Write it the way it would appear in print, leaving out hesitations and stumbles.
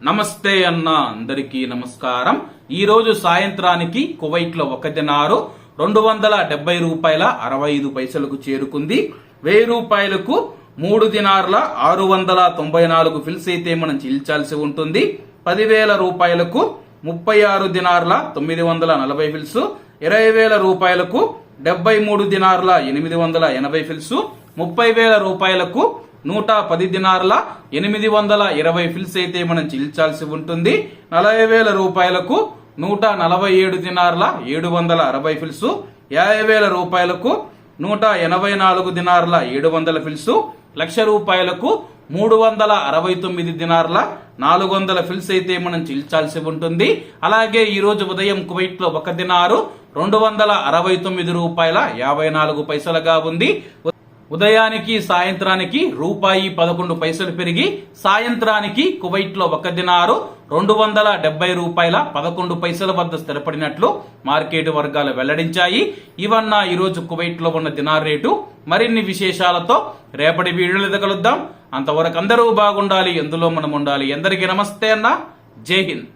నమస్తే అన్న, అందరికీ నమస్కారం. ఈ రోజు సాయంత్రానికి కువైట్ లో ఒక దినారు 270 రూపాయల 65 పైసలకు చేరుకుంది. 1000 రూపాయలకు 3 దినార్ల 694 ఫిల్స్ అయితే మనం చెల్లించాల్సి ఉంటుంది. 10,000 రూపాయలకు 36 దినార్ల 940 ఫిల్స్, 20,000 రూపాయలకు 73 దినార్ల 880 ఫిల్స్, 30,000 రూపాయలకు 110 దినార్ల 820 ఫిల్స్ అయితే మనం చెల్లించాల్సి ఉంటుంది. 40,000 రూపాయలకు 147 దినార్ల 760 ఫిల్స్, 50,000 రూపాయలకు 184 దినార్ల 700 ఫిల్స్, 1,00,000 రూపాయలకు 369 దినార్ల 400 ఫిల్స్ అయితే మనం చెల్లించాల్సి ఉంటుంది. అలాగే ఈ రోజు ఉదయం కువైట్ లో ఒక దినారు 269 రూపాయల 54 పైసలుగా ఉంది. ఉదయానికి సాయంత్రానికి రూపాయి 11 పైసలు పెరిగి సాయంత్రానికి కువైట్ లో ఒక దినారు 270 రూపాయల 11 పైసల వద్ద స్థిరపడినట్లు మార్కెట్ వర్గాలు వెల్లడించాయి. ఇవన్న ఈ రోజు కువైట్ లో ఉన్న దినార్ రేటు. మరిన్ని విశేషాలతో రేపటి వీడియోలో కలుద్దాం. అంతవరకు అందరూ బాగుండాలి, ఎందులో మనం ఉండాలి. అందరికీ నమస్తే అన్న, జై హింద్.